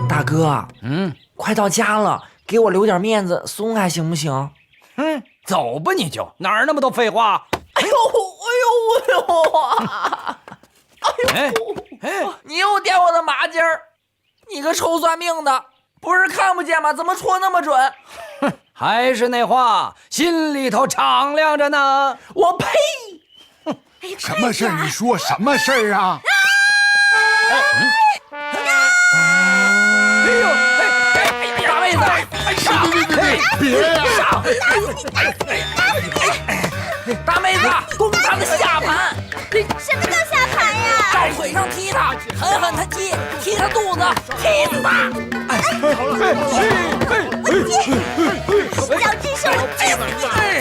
大哥，快到家了，给我留点面子，松开行不行？走吧你就，哪儿那么多废话？哎呦！你又点我的麻筋儿！你个臭算命的，不是看不见吗？怎么戳那么准？还是那话，心里头敞亮着呢。我呸！什么事儿？你说什么事儿啊？大妹子，别呀！大妹子，攻他的下盘！什么叫下盘呀？照腿上踢他，狠狠的踢，踢他肚子，踢死他！小智是我踢死你！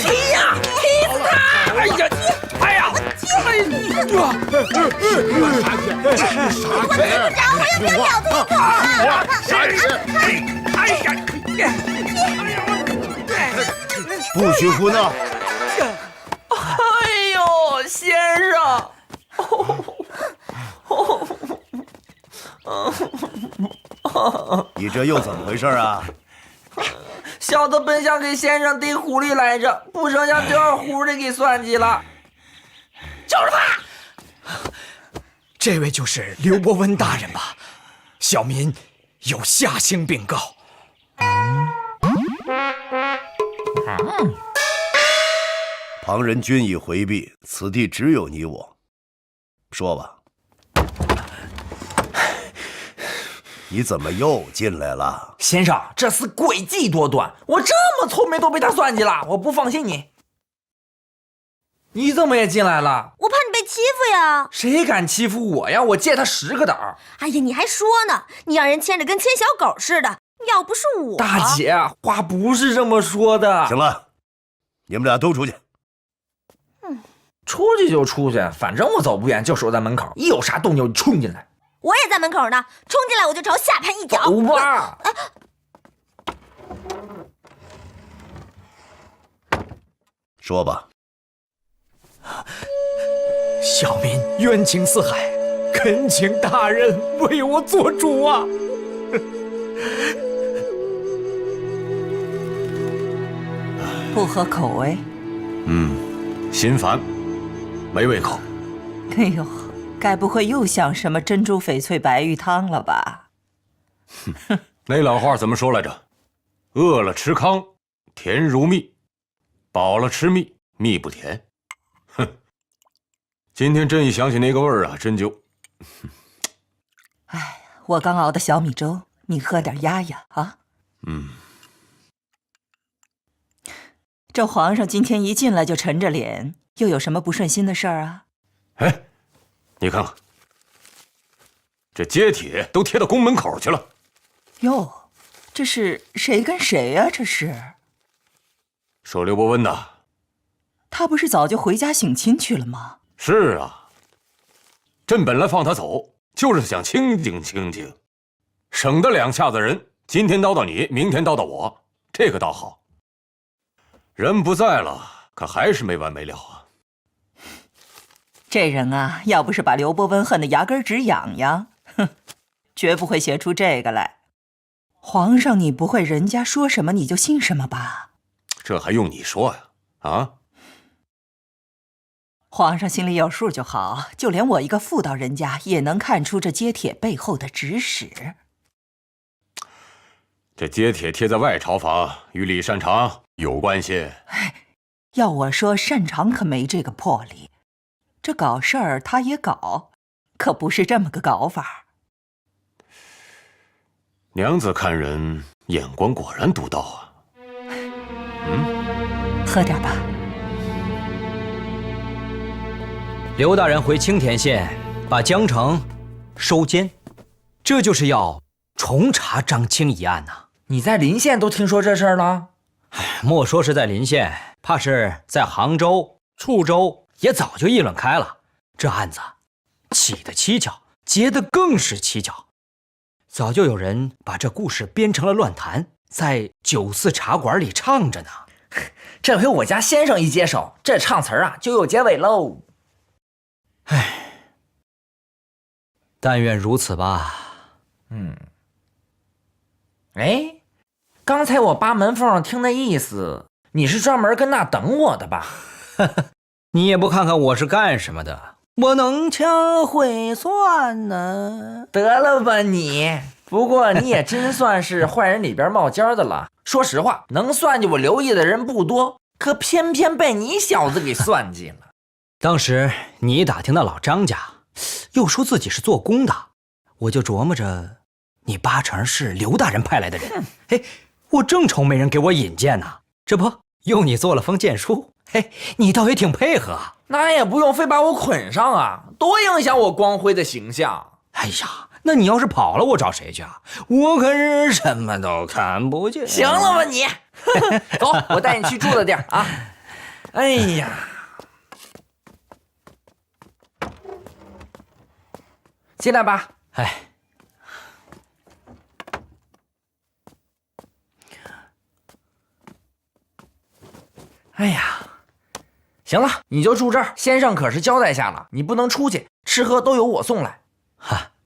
踢呀，踢死他！我踢！我要咬他一口啊！不许胡闹！哎呦，先生！你这又怎么回事啊？小的本想给先生逮狐狸来着，不成想就让狐狸给算计了。就是他！这位就是刘伯温大人吧？小民有下行禀告。旁人均已回避，此地只有你我。说吧，你怎么又进来了？先生，这厮诡计多端，我这么聪明都被他算计了，我不放心你。你怎么也进来了？我怕你被欺负呀！谁敢欺负我呀？我借他10个胆儿。哎呀，你还说呢？你让人牵着跟牵小狗似的，要不是我……大姐，话不是这么说的。行了，你们俩都出去。出去就出去，反正我走不远，就守在门口，一有啥动静我就冲进来。我也在门口呢，冲进来我就朝下盘一脚。走吧。说吧。小民冤情似海，恳请大人为我做主啊！不合口味？心烦，没胃口。哎呦，该不会又想什么珍珠翡翠白玉汤了吧？那老话怎么说来着？饿了吃糠，甜如蜜；饱了吃蜜，蜜不甜。哼，今天真一想起那个味儿啊，真就……哎，我刚熬的小米粥，你喝点压压啊。这皇上今天一进来就沉着脸，又有什么不顺心的事儿啊？哎，你看看，这揭帖都贴到宫门口去了。哟，这是谁跟谁呀？这是说刘伯温呐，他不是早就回家省亲去了吗？是啊，朕本来放他走，就是想清静清静，省得两下子人，今天叨叨你，明天叨叨我，这个倒好。人不在了，可还是没完没了啊。这人啊，要不是把刘伯温恨得牙根直痒痒，哼，绝不会写出这个来。皇上，你不会人家说什么你就信什么吧？这还用你说呀？啊？皇上心里有数就好，就连我一个妇道人家也能看出这揭帖背后的指使。这揭帖贴在外朝房，与李善长有关系。要我说，擅长可没这个魄力，这搞事儿他也搞，可不是这么个搞法。娘子看人眼光果然独到啊。喝点吧。刘大人回青田县，把江城收监，这就是要重查张清一案呐。你在临县都听说这事儿了？莫说是在临县，怕是在杭州、处州也早就议论开了。这案子起得蹊跷，结得更是蹊跷。早就有人把这故事编成了乱弹，在酒肆茶馆里唱着呢。这回我家先生一接手，这唱词啊就有结尾喽。但愿如此吧。哎，刚才我扒门缝听的意思，你是专门跟那等我的吧？你也不看看我是干什么的？我能掐会算呢。得了吧你！不过你也真算是坏人里边冒尖的了。说实话，能算计我刘毅的人不多，可偏偏被你小子给算计了。当时你打听到老张家，又说自己是做工的，我就琢磨着，你八成是刘大人派来的人。哎，我正愁没人给我引荐呢，这不用你做了封荐书。嘿，你倒也挺配合。那也不用非把我捆上啊，多影响我光辉的形象。哎呀，那你要是跑了，我找谁去啊？我可是什么都看不见。行了吧你，走，我带你去住的地儿啊。哎呀，进来吧。哎呀，行了，你就住这儿。先生可是交代下了，你不能出去，吃喝都由我送来。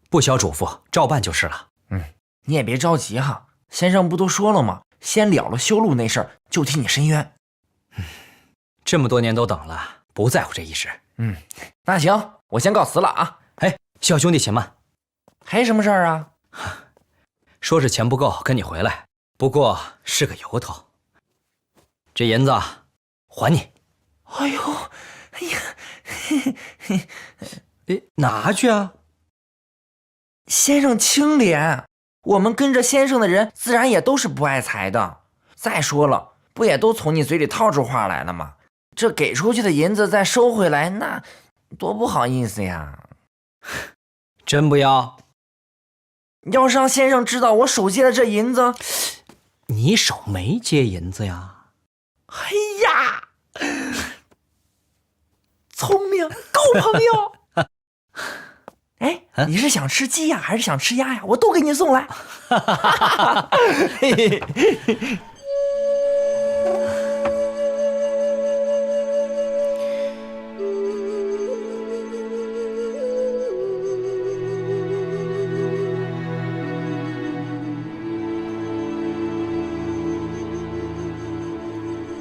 不消嘱咐，照办就是了。你也别着急哈，先生不都说了吗？先了了修路那事儿，就替你伸冤。这么多年都等了，不在乎这一时。那行，我先告辞了啊。哎，小兄弟且慢，还什么事儿啊？说是钱不够，跟你回来，不过是个由头。这银子还你。哎呦，哎呀，拿去啊！先生清廉，我们跟着先生的人自然也都是不爱财的。再说了，不也都从你嘴里套出话来了吗？这给出去的银子再收回来，那多不好意思呀！真不要？要是让先生知道我手接的这银子，你手没接银子呀？哎呀，聪明，够朋友。哎，你是想吃鸡呀，还是想吃鸭呀？我都给你送来。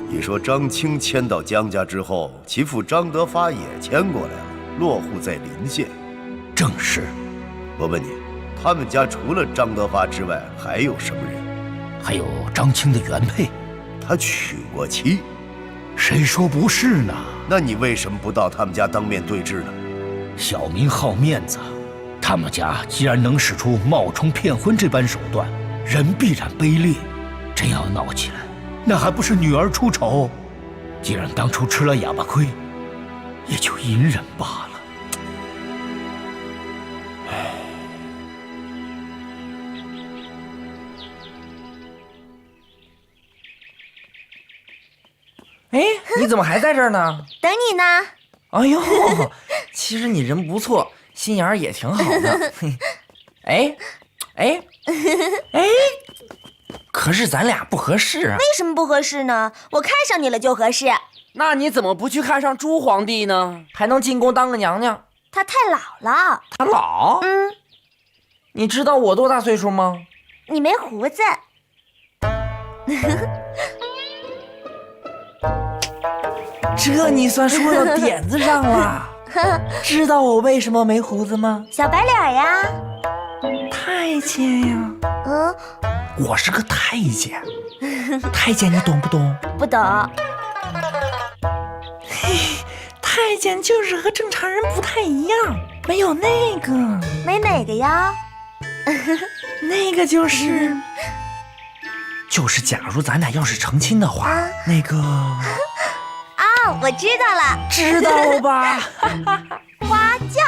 你说张青迁到江家之后，其父张德发也迁过来了，落户在临县。正是。我问你，他们家除了张德发之外，还有什么人？还有张青的原配，他娶过妻。谁说不是呢？那你为什么不到他们家当面对质呢？小民好面子，他们家既然能使出冒充骗婚这般手段，人必然卑劣。真要闹起来，那还不是女儿出丑？既然当初吃了哑巴亏，也就隐忍罢了。哎，你怎么还在这儿呢？等你呢。哎呦，其实你人不错，心眼儿也挺好的。哎，可是咱俩不合适啊。为什么不合适呢？我看上你了就合适。那你怎么不去看上朱皇帝呢？还能进宫当个娘娘？他太老了。他老？你知道我多大岁数吗？你没胡子。这你算说到点子上了。知道我为什么没胡子吗？小白脸呀。太监呀。我是个太监。太监你懂不懂？不懂。太监就是和正常人不太一样，没有那个。没哪个呀？那个就是，假如咱俩要是成亲的话，那个。我知道了。知道了吧？花轿。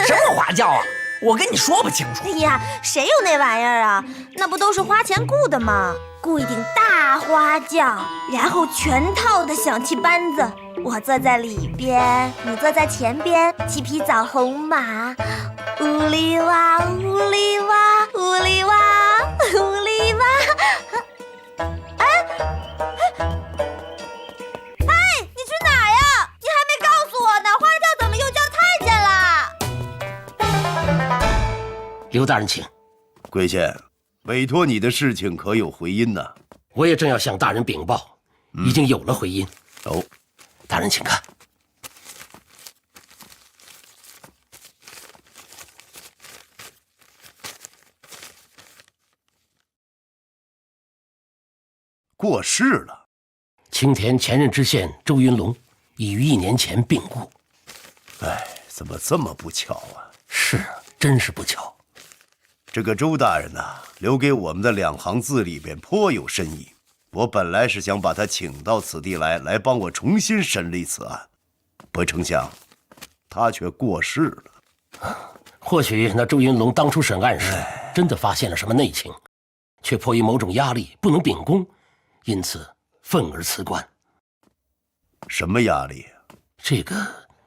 什么花轿啊？我跟你说不清楚。哎呀，谁有那玩意儿啊？那不都是花钱雇的吗？雇一顶大花轿，然后全套的响器班子，我坐在里边，你坐在前边，骑匹枣红马，呜哩哇呜哩哇呜哩哇呜哩哇。刘大人，请。贵县，委托你的事情可有回音呢？我也正要向大人禀报，已经有了回音。哦，大人请看。过世了。青田前任知县周云龙已于1年前病故。哎，怎么这么不巧啊？是啊，真是不巧。这个周大人呐，留给我们的2行字里边颇有深意。我本来是想把他请到此地来帮我重新审理此案，不成想他却过世了。或许那周云龙当初审案时真的发现了什么内情，却迫于某种压力不能秉公，因此愤而辞官。什么压力？这个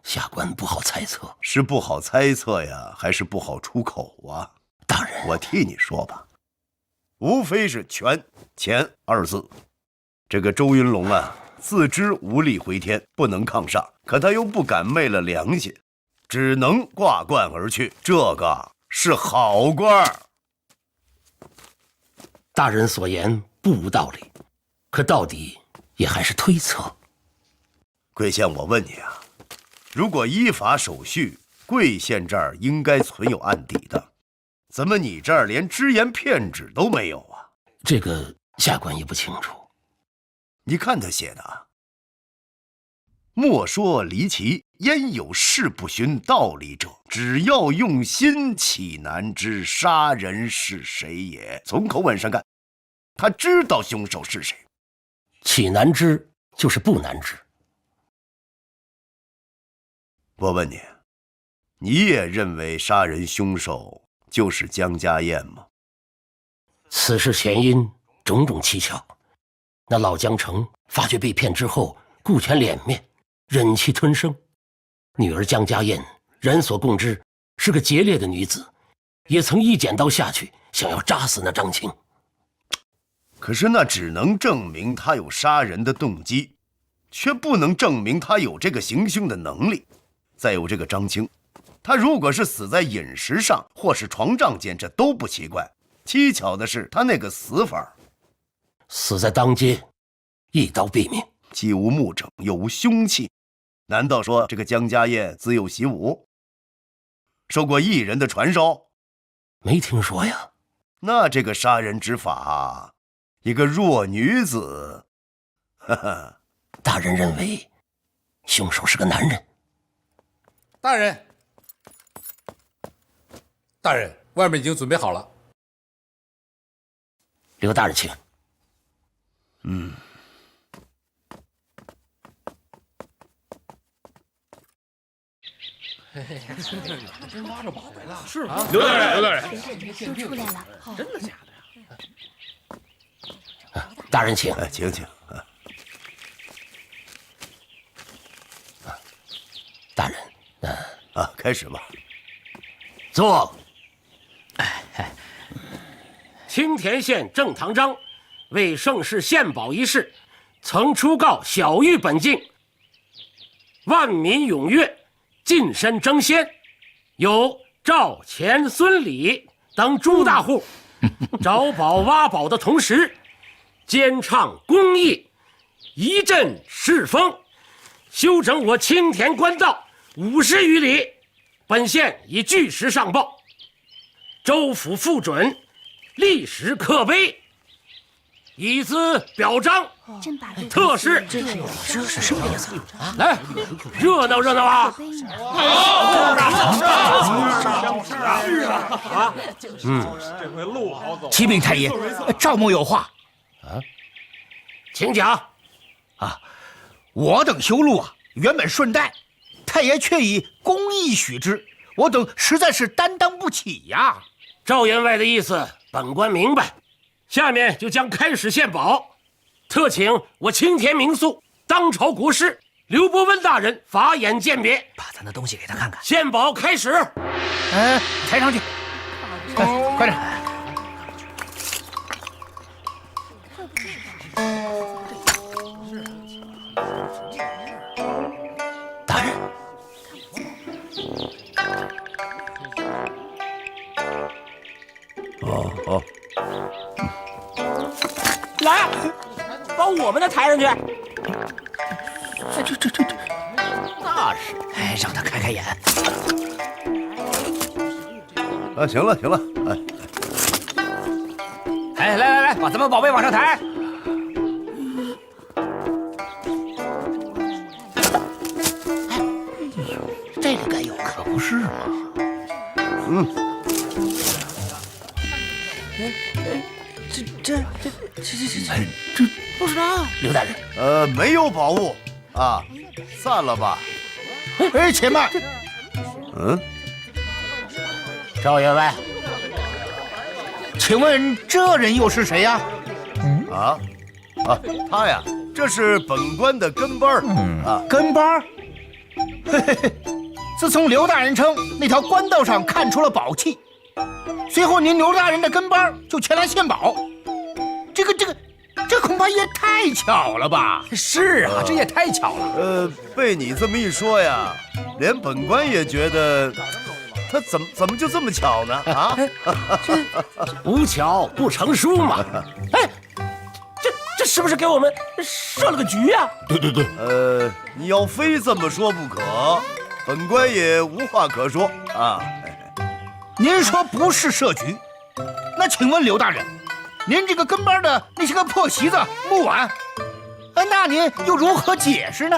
下官不好猜测。是不好猜测呀，还是不好出口啊？大人，我替你说吧，无非是权钱2字。这个周云龙啊，自知无力回天，不能抗上，可他又不敢昧了良心，只能挂冠而去。这个是好官儿。大人所言不无道理，可到底也还是推测。贵县，我问你啊，如果依法手续，贵县这儿应该存有案底的，怎么你这儿连只言片纸都没有啊？这个下官也不清楚。你看他写的啊，莫说离奇，焉有事不循道理者？只要用心，岂难知杀人是谁也？从口吻上看，他知道凶手是谁。岂难知就是不难知。我问你，你也认为杀人凶手就是江家燕吗？此事前因种种蹊跷，那老江城发觉被骗之后，顾全脸面，忍气吞声。女儿江家燕人所共知，是个劫掠的女子，也曾一剪刀下去，想要扎死那张青。可是那只能证明他有杀人的动机，却不能证明他有这个行凶的能力。再有这个张青，他如果是死在饮食上或是床帐间，这都不奇怪。蹊跷的是他那个死法，死在当街，一刀毙命，既无目证又无凶器。难道说这个江家燕自幼习武，受过艺人的传授？没听说呀。那这个杀人之法，一个弱女子，哈哈。大人认为凶手是个男人。大人，大人，外面已经准备好了。刘大人，请。真挖着宝来了，是吗？刘大人，刘大人，都出来了，真的假的呀？大人请。请。大人，开始吧。坐。青田县郑堂章为盛世献宝一事，曾出告小谕本境，万民踊跃，近身争先，有赵、钱、孙、李等诸大户找宝挖宝的同时，兼唱公益，一振世风，修整我青田官道50余里。本县已据实上报，州府复准，立时刻碑，以资表彰。特事，这是什么意思？来，热闹热闹啊！启禀太爷，赵某有话。请讲。我等修路原本顺带，太爷却以公义许之，我等实在是担当不起呀。赵员外的意思，本官明白。下面就将开始献宝，特请我青田名宿、当朝国师刘伯温大人法眼鉴别，把咱的东西给他看看。献宝开始。抬上去，快点。大人，我们的抬上去。这，那是。哎，让他开开眼。啊，行了，哎，来，把咱们宝贝往上抬。这个该有，可不是嘛。这不知道，刘大人。没有宝物啊，散了吧。哎，且慢。赵员外，请问这人又是谁呀？他呀，这是本官的跟班儿。跟班儿。嘿嘿嘿，自从刘大人称那条官道上看出了宝器，随后您刘大人的跟班儿就前来献宝。这恐怕也太巧了吧？是啊，这也太巧了。被你这么一说呀，连本官也觉得，他怎么就这么巧呢？啊，无巧不成书嘛。哎，这是不是给我们设了个局呀？对。你要非这么说不可，本官也无话可说啊。您说不是设局，那请问刘大人，您这个跟班的那些个破席子、木碗，那您又如何解释呢？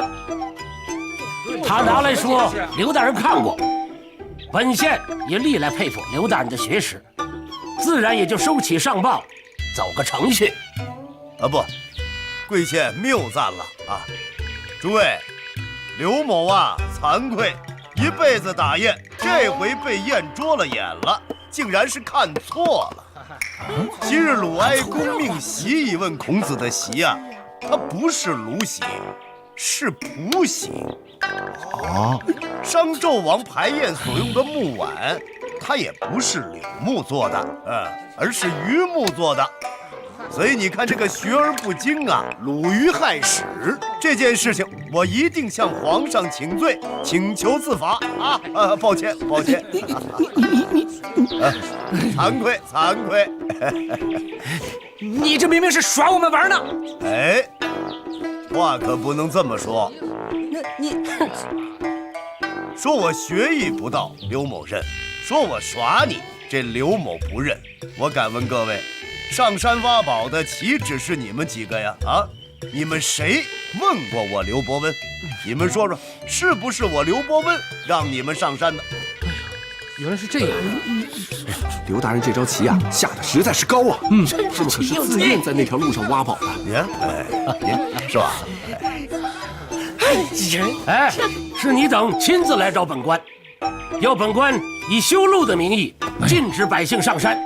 他拿来说，刘大人看过，本县也历来佩服刘大人的学识，自然也就收起上报，走个程序。不，贵县谬赞了啊！诸位，刘某啊，惭愧，一辈子打雁，这回被雁捉了眼了，竟然是看错了。昔日鲁哀公命席以问孔子的席啊，它不是卢席，是蒲席。商纣王排宴所用的木碗，它也不是柳木做的，而是榆木做的。所以你看这个学而不精啊，鲁豫害史这件事情，我一定向皇上请罪，请求自罚啊！抱歉，惭愧。你这明明是耍我们玩呢！哎，话可不能这么说。说我学艺不到，刘某认；说我耍你，这刘某不认。我敢问各位，上山挖宝的岂止是你们几个呀？啊，你们谁问过我刘伯温？你们说说，是不是我刘伯温让你们上山的？原来是这样。刘大人这招棋啊，下的实在是高啊！这可是自愿在那条路上挖宝的。您是吧？哎，是你等亲自来找本官，要本官以修路的名义禁止百姓上山。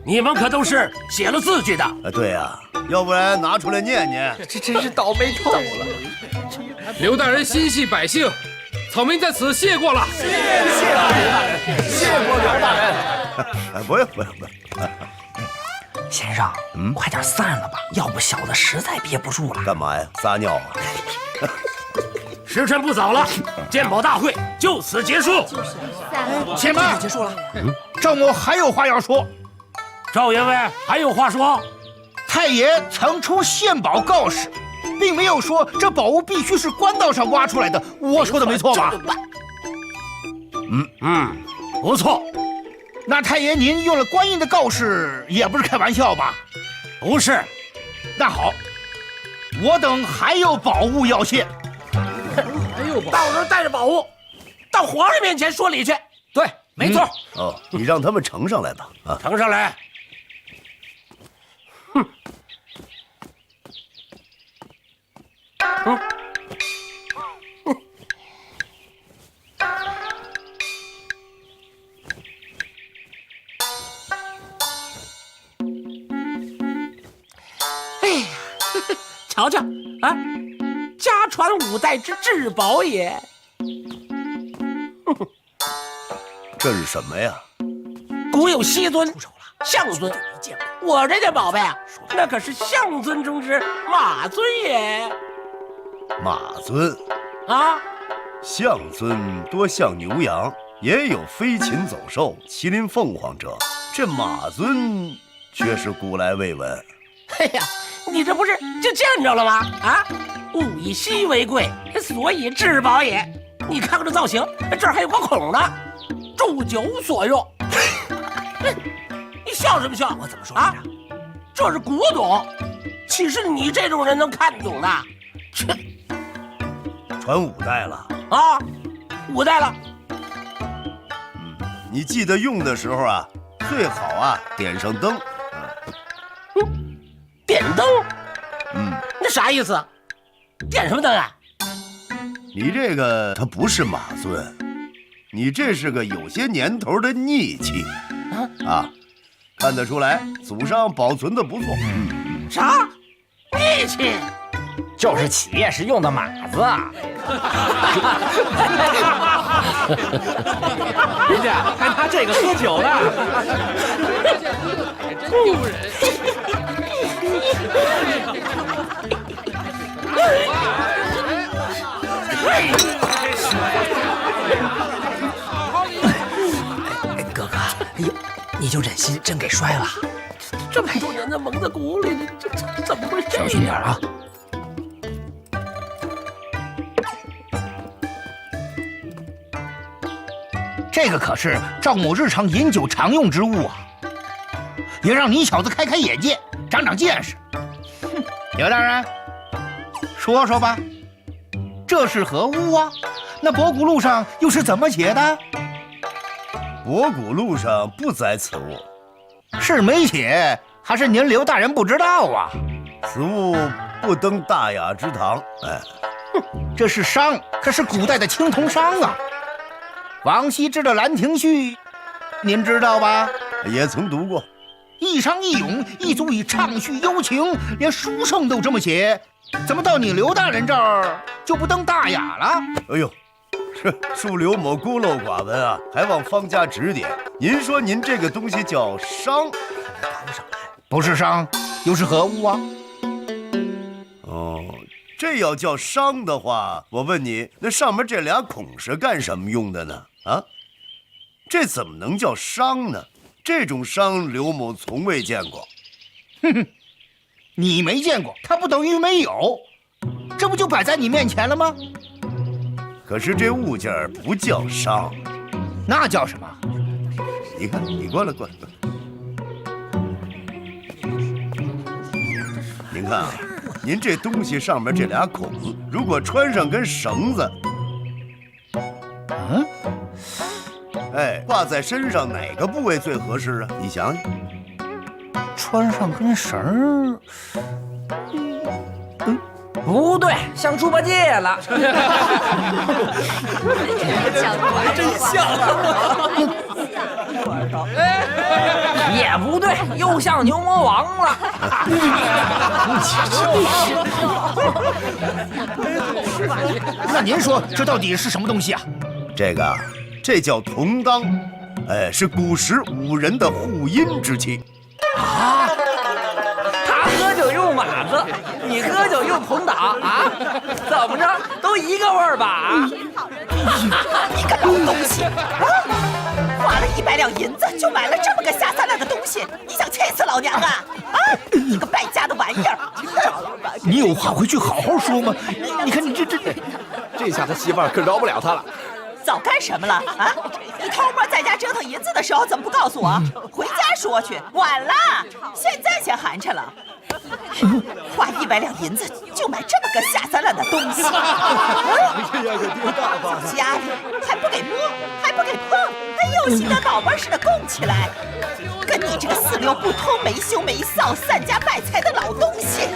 你们可都是写了字据的。对呀，要不然拿出来念念。这真是倒霉透了。刘大人心系百姓，草民在此谢过了。谢过刘大人。不用。先生，快点散了吧，要不小的实在憋不住了。干嘛呀？撒尿啊？时辰不早了，鉴宝大会就此结束。且慢，结束了。赵某还有话要说。赵员外还有话说。太爷曾出献宝告示，并没有说这宝物必须是官道上挖出来的。我说的没错吧？不错。那太爷您用了官印的告示，也不是开玩笑吧？不是。那好，我等还有宝物要献。到时候带着宝物到皇上面前说理去。对，没错。你让他们呈上来吧。呈上来。哎呀，瞧瞧啊，家传5代之至宝也。这是什么呀？古有西尊、象尊，我这件宝贝啊，那可是象尊中之马尊也。马尊啊，象尊多像牛羊，也有飞禽走兽、麒麟凤凰者，这马尊却是古来未闻。哎呀，你这不是就见着了吗？啊，物以稀为贵，所以至宝也。你看看这造型，这儿还有个孔呢，祝酒所用。你笑什么笑？我怎么说啊？这是古董，岂是你这种人能看懂的？切！传5代了啊，5代了。你记得用的时候啊，最好啊点上灯。点灯？那啥意思？点什么灯啊？你这个它不是马尊，你这是个有些年头的逆器啊，看得出来祖上保存的不错。啥？逆器？就是企业时用的马子。人家还拿这个喝酒呢。真丢人！哥哥，哎呦，你就忍心真给摔了？这么多年的蒙在鼓里，这怎么会这样？小心点啊！这个可是赵某日常饮酒常用之物啊，也让你小子开开眼界，长长见识。哼，刘大人，说说吧，这是何物啊？那博古录上又是怎么写的？博古录上不载此物，是没写，还是您刘大人不知道啊？此物不登大雅之堂。哎，这是商，可是古代的青铜商啊。王羲之的《兰亭序》，您知道吧？也曾读过。一商一咏，亦足以畅叙幽情，连书圣都这么写，怎么到你刘大人这儿就不登大雅了？哎呦，恕刘某孤陋寡闻啊，还望方家指点。您说您这个东西叫商，不是商，又是何物啊？哦，这要叫商的话，我问你，那上面这俩孔是干什么用的呢？啊，这怎么能叫商呢？这种商，刘某从未见过。哼哼，你没见过，它不等于没有，这不就摆在你面前了吗？可是这物件不叫商，那叫什么？你看，你过来。您看啊，您这东西上面这俩孔，如果穿上根绳子，哎，挂在身上哪个部位最合适啊？你想想，穿上根绳儿，不对，像猪八戒了。真像。也不对，又像牛魔王了。那您说这到底是什么东西啊？这叫铜当，哎，是古时武人的护阴之器。啊！他喝酒用马子，你喝酒用铜打啊？怎么着，都一个味儿吧？你个老东西！花了100两银子就买了这么个下三滥的东西，你想气死老娘啊？啊！你个败家的玩意儿！你有话回去好好说嘛！你看你这下他媳妇儿可饶不了他了。早干什么了啊？你偷摸在家折腾银子的时候怎么不告诉我？回家说去，晚了。现在先寒碜了。花100两银子就买这么个下三滥的东西，家里还不给摸，还不给碰，还又心的宝贝似的供起来。跟你这个四流不通、没羞没臊、散家败财的老东西，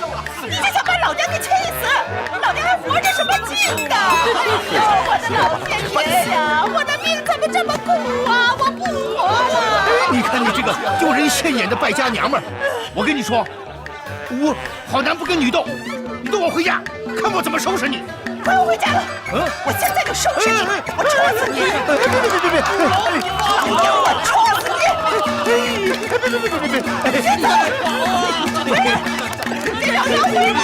你就想把老娘给气死？老娘还活着什么劲呢？哎呦，我的老天爷呀！我的命怎么这么苦啊！我不活了！你看你这个丢人现眼的败家娘们儿，我跟你说，我好男不跟女斗，你跟我回家，看我怎么收拾你！快我回家了！我现在就收拾你！我戳死你！别！老娘我戳死你！别走！回来！别让娘回来！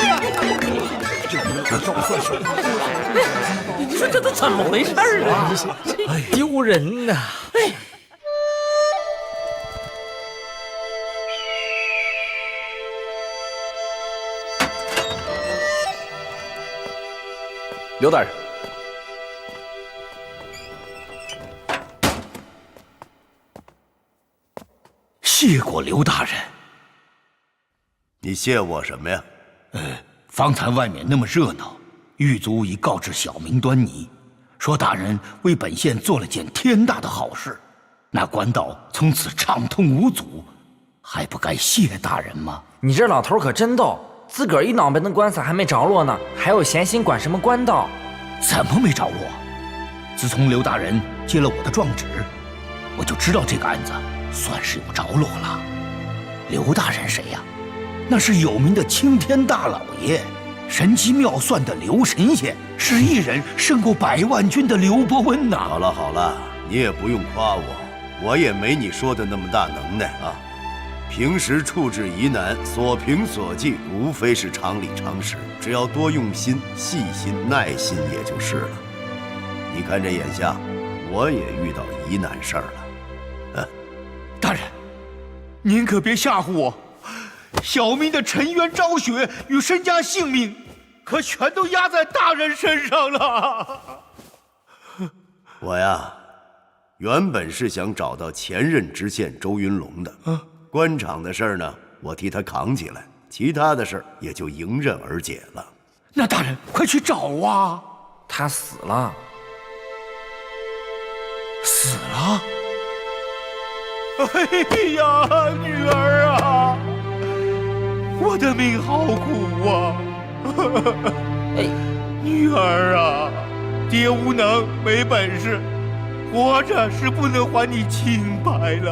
你说这都怎么回事啊？丢人呐！刘大人。谢过刘大人。你谢我什么呀？方才外面那么热闹，狱卒已告知小民端倪，说大人为本县做了件天大的好事，那官道从此畅通无阻，还不该谢大人吗？你这老头可真逗，自个儿一脑门的官司还没着落呢，还有闲心管什么官道？怎么没着落？自从刘大人接了我的状纸，我就知道这个案子算是有着落了。刘大人谁呀？那是有名的青天大老爷，神机妙算的刘神仙，是一人胜过100万军的刘伯温呐！好了好了，你也不用夸我，我也没你说的那么大能耐啊。平时处置疑难，所凭所记，无非是常理常识，只要多用心、细心、耐心，也就是了。你看这眼下，我也遇到疑难事儿了。大人，您可别吓唬我，小民的沉冤昭雪与身家性命，可全都压在大人身上了。我呀，原本是想找到前任知县周云龙的，官场的事儿呢，我替他扛起来，其他的事儿也就迎刃而解了。那大人快去找啊！他死了。死了？哎呀，女儿啊，我的命好苦啊！女儿啊，爹无能没本事，活着是不能还你清白了。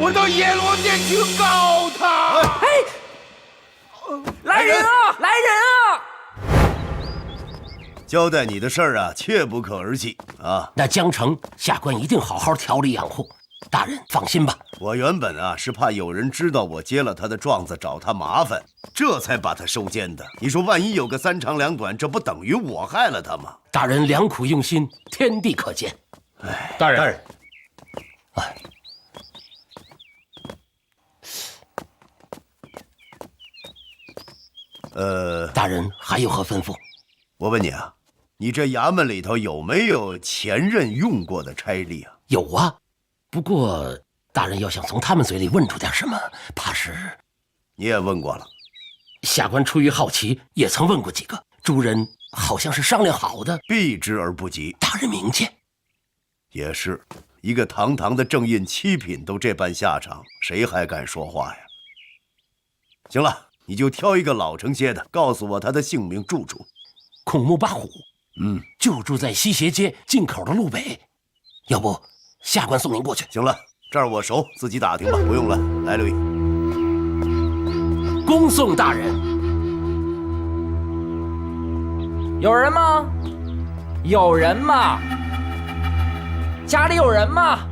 我到阎罗殿去告他！来人啊！来人啊！交代你的事儿啊，切不可儿戏啊！那江城下官一定好好调理养护，大人放心吧。我原本啊是怕有人知道我接了他的状子，找他麻烦，这才把他收监的。你说万一有个3长2短，这不等于我害了他吗？大人良苦用心，天地可见。大人，大人还有何吩咐？我问你啊，你这衙门里头有没有前任用过的差吏啊？有啊，不过大人要想从他们嘴里问出点什么，怕是……你也问过了？下官出于好奇，也曾问过几个，诸人好像是商量好的，避之而不及。大人明鉴。也是，一个堂堂的正印七品都这般下场，谁还敢说话呀？行了，你就挑一个老成些的，告诉我他的姓名、住处。孔目八虎，就住在西斜街进口的路北。要不，下官送您过去。行了，这儿我熟，自己打听吧，不用了。来，刘毅，恭送大人。有人吗？有人吗？家里有人吗？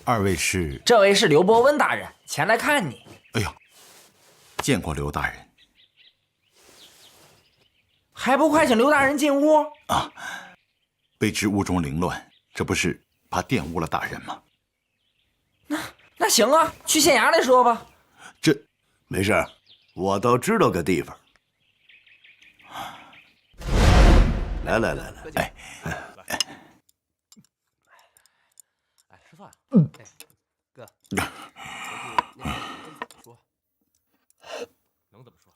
二位是？这位是刘伯温大人，前来看你。哎呦，见过刘大人。还不快请刘大人进屋啊！卑职屋中凌乱，这不是怕玷污了大人吗？那行啊，去县衙来说吧。这没事，我倒知道个地方。来，哎，吃饭。哥，能怎么说？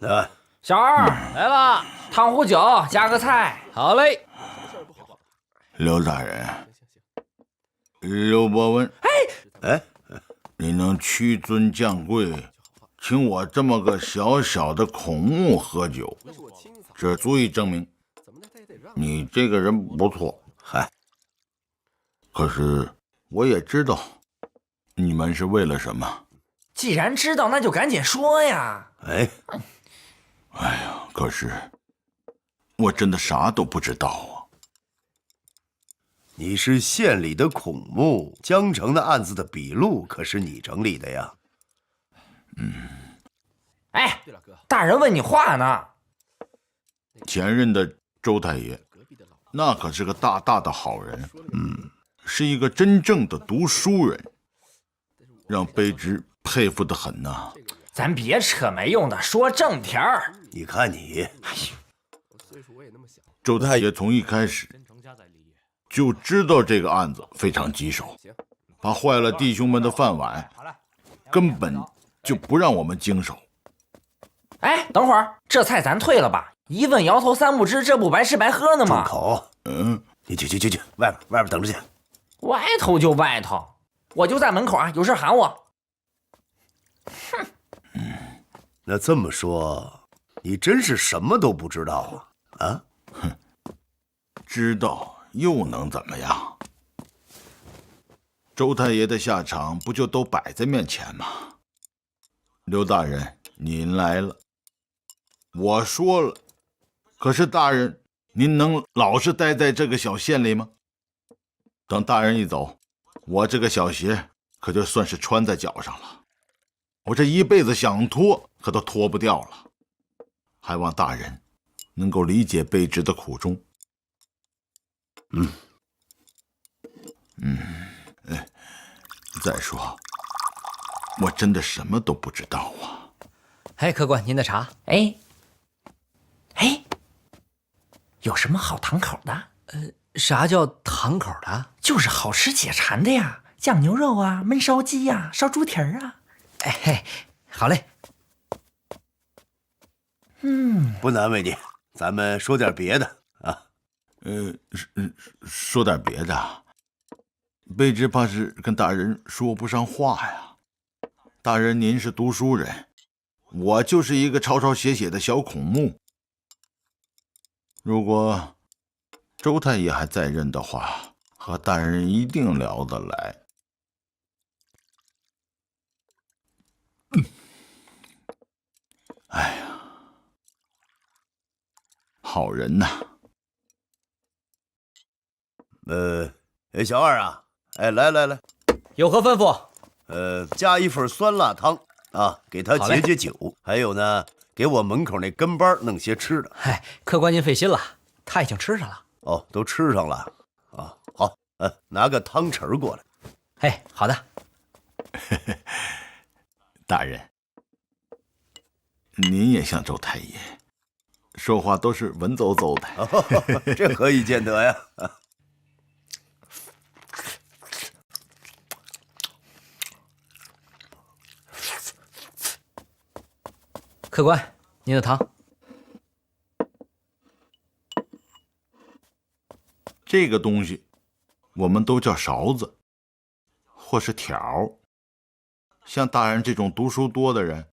来，小二来了，烫壶酒，加个菜。好嘞。刘大人，刘伯温，哎，你能屈尊降贵，请我这么个小小的孔目喝酒，这足以证明你这个人不错。嗨，可是我也知道你们是为了什么。既然知道，那就赶紧说呀。哎呀，可是我真的啥都不知道啊。你是县里的孔目，江城的案子的笔录可是你整理的呀？哎，大人问你话呢。前任的周太爷，那可是个大大的好人，是一个真正的读书人，让卑职佩服得很呐。咱别扯没用的，说正题儿。你看你，周太爷从一开始就知道这个案子非常棘手，怕坏了弟兄们的饭碗，根本就不让我们经手。哎，等会儿，这菜咱退了吧？一问摇头三不知，这不白吃白喝呢吗？住口！你去，外边等着去。外头就外头，我就在门口啊，有事喊我。哼。那这么说，你真是什么都不知道啊？啊？哼，知道又能怎么样？周太爷的下场不就都摆在面前吗？刘大人，您来了。我说了，可是大人，您能老是待在这个小县里吗？等大人一走，我这个小鞋可就算是穿在脚上了。我这一辈子想脱，可都脱不掉了。还望大人能够理解卑职的苦衷。再说，我真的什么都不知道啊。哎，客官，您的茶。哎，有什么好堂口的？啥叫堂口的？就是好吃解馋的呀，酱牛肉啊，焖烧鸡呀，烧猪蹄儿啊。哎，好嘞。不难为你，咱们说点别的啊。说点别的，卑职怕是跟大人说不上话呀。大人您是读书人，我就是一个抄抄写写的小孔目。如果周太爷还在任的话，和大人一定聊得来。哎呀，好人呐！小二啊，哎，来，有何吩咐？加一份酸辣汤啊，给他解解酒。还有呢，给我门口那跟班弄些吃的。嗨，客官您费心了，他已经吃上了。哦，都吃上了啊。好，拿个汤匙过来。哎，好的。大人，您也像周太爷，说话都是文绉绉的。这何以见得呀？客官，您的汤。这个东西，我们都叫勺子，或是条。像大人这种读书多的人，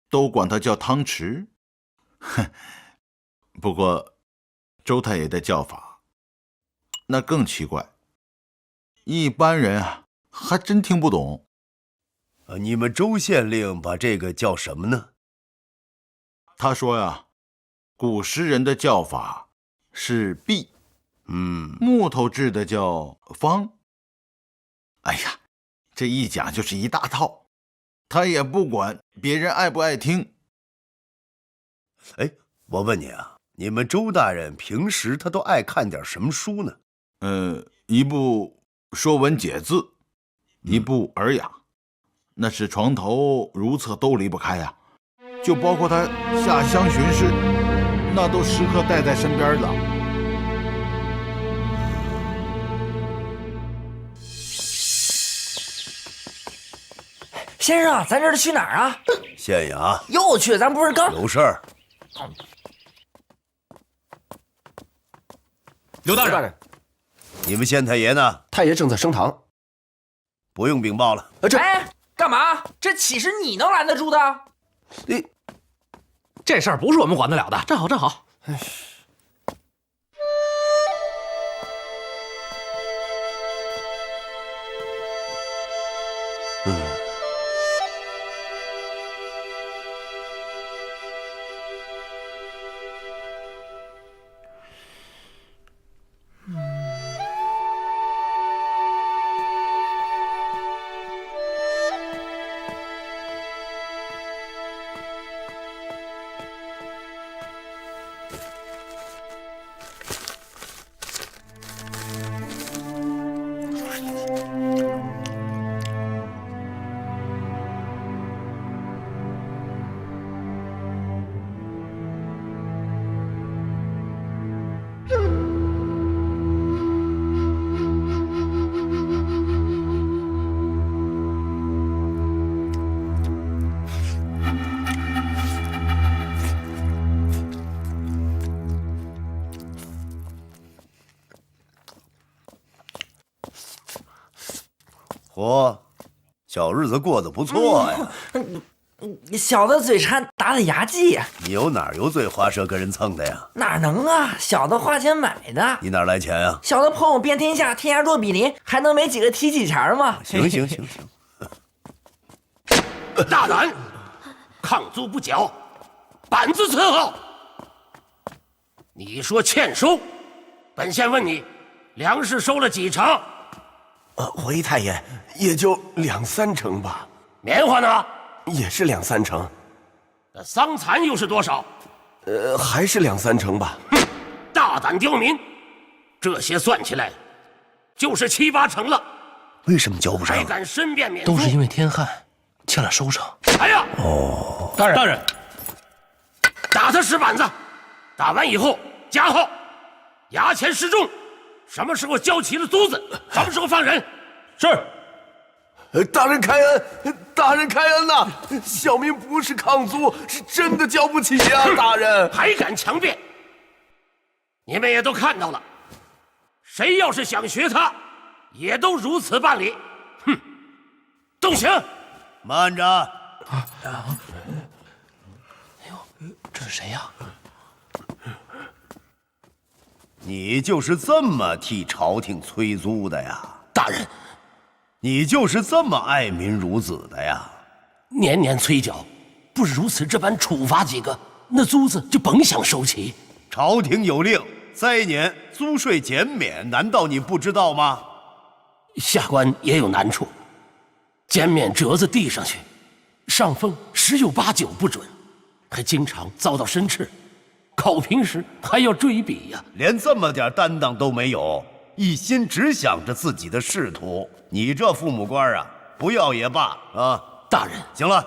都管它叫汤匙。哼，不过周太爷的叫法，那更奇怪，一般人啊还真听不懂。你们周县令把这个叫什么呢？他说呀，古时人的叫法是璧，木头制的叫方。哎呀，这一讲就是一大套，他也不管别人爱不爱听。哎，我问你啊，你们周大人平时他都爱看点什么书呢？一部《说文解字》，一部《尔雅》，那是床头如厕都离不开呀。就包括他下乡巡视，那都时刻带在身边的。先生，咱这是去哪儿啊？县衙。又去？咱不是刚有事儿？刘大人，你们县太爷呢？太爷正在升堂，不用禀报了。哎，干嘛？这岂是你能拦得住的？这事儿不是我们管得了的。站好，站好。嚯，小日子过得不错呀！小的嘴馋打牙祭，你有哪儿油醉花蛇跟人蹭的呀？哪能啊？小的花钱买的。你哪来钱呀？小的朋友遍天下，天涯若比邻，还能没几个提起钱吗？行，大胆，抗租不缴，板子伺候。你说欠收，本县问你，粮食收了几成？回太爷，也就2、3成吧。棉花呢？也是2、3成。那桑蚕又是多少？还是2、3成吧。哼，大胆刁民！这些算起来，就是7、8成了。为什么交不上？还敢申辩免租？都是因为天旱，欠了收成。哎呀！大人，打他10板子，打完以后加号，衙前示众，什么时候交齐了租子，什么时候放人。是。大人开恩，大人开恩呐！小民不是抗租，是真的交不起呀，大人。还敢强辩？你们也都看到了，谁要是想学他，也都如此办理。哼，动刑！慢着！哎呦，这是谁呀？你就是这么替朝廷催租的呀？大人，你就是这么爱民如子的呀？年年催缴，不如此这般处罚几个，那租子就甭想收齐。朝廷有令，灾年租税减免，难道你不知道吗？下官也有难处，减免折子递上去，上峰10有8、9不准，还经常遭到申斥，考评时还要追笔呀。连这么点担当都没有，一心只想着自己的仕途，你这父母官啊，不要也罢啊！大人，行了，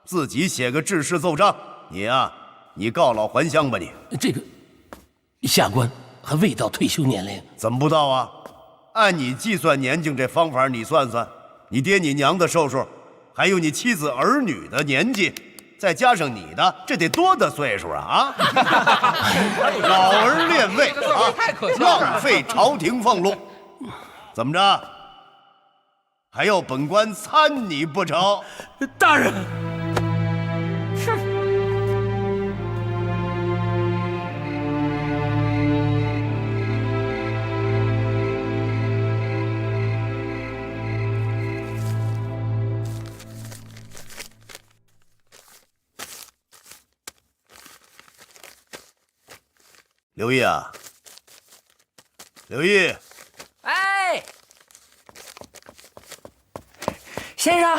自己写个制式奏章。你呀，你告老还乡吧你。这个，下官还未到退休年龄。怎么不到啊？按你计算年纪这方法，你算算，你爹你娘的寿数，还有你妻子儿女的年纪，再加上你的，这得多大岁数啊？老儿恋位啊，浪费朝廷俸禄，怎么着？还要本官参你不成？大人，刘毅啊，刘毅，哎，先生，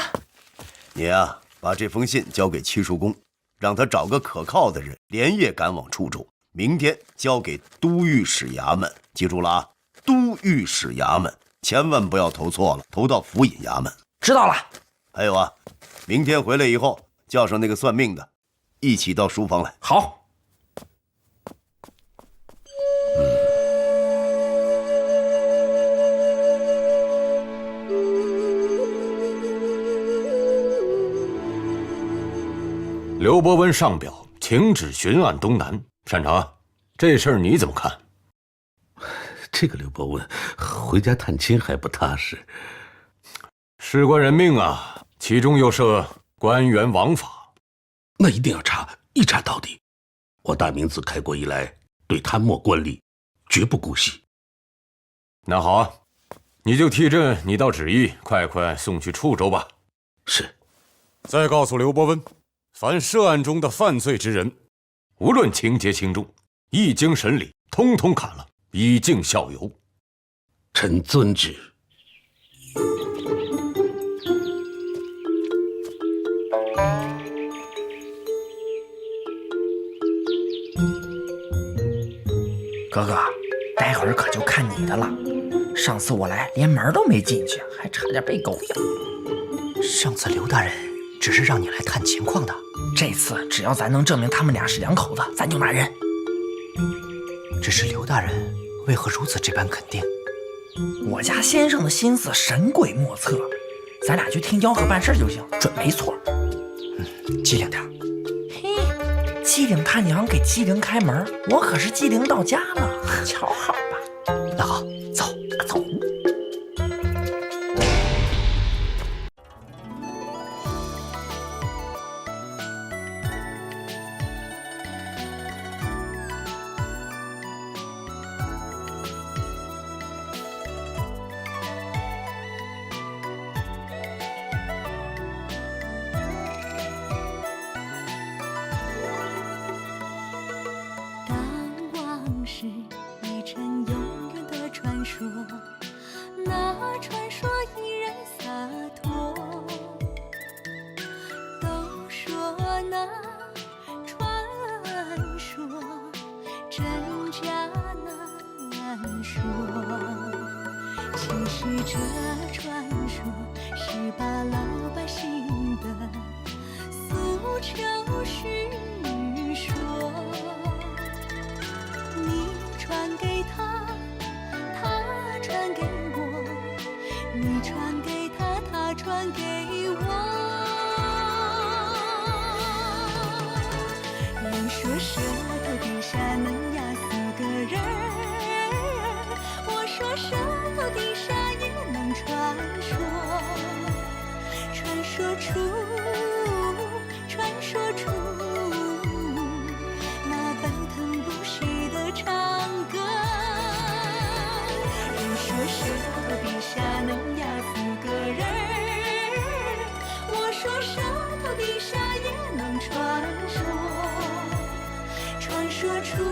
你呀，把这封信交给戚叔公，让他找个可靠的人，连夜赶往处州，明天交给都御史衙门。记住了啊，都御史衙门，千万不要投错了，投到府尹衙门。知道了。还有啊，明天回来以后，叫上那个算命的，一起到书房来。好。刘伯温上表请旨巡按东南。擅长，这事儿你怎么看？这个刘伯温回家探亲还不踏实。事关人命啊，其中又涉官员枉法，那一定要查，一查到底。我大明自开国以来，对贪墨官吏绝不姑息。那好啊，你就替朕拟道旨意，快快送去处州吧。是。再告诉刘伯温，凡涉案中的犯罪之人，无论情节轻重，一经审理，通通砍了，以儆效尤。臣遵旨。哥哥，待会儿可就看你的了。上次我来连门都没进去，还差点被狗咬。上次刘大人只是让你来看情况的，这次只要咱能证明他们俩是2口子，咱就拿人。只是刘大人为何如此这般肯定？我家先生的心思神鬼莫测，咱俩去听吆喝办事就行，准没错。机灵点。嘿，机灵他娘给机灵开门，我可是机灵到家了，瞧好吧。那好，走走。还给我。人说舌头底下能压4个人儿，我说舌头底下也能传说，传说出那奔腾不息的长歌。人说舌头底下能压4个人儿，我说舌头底下也能传说出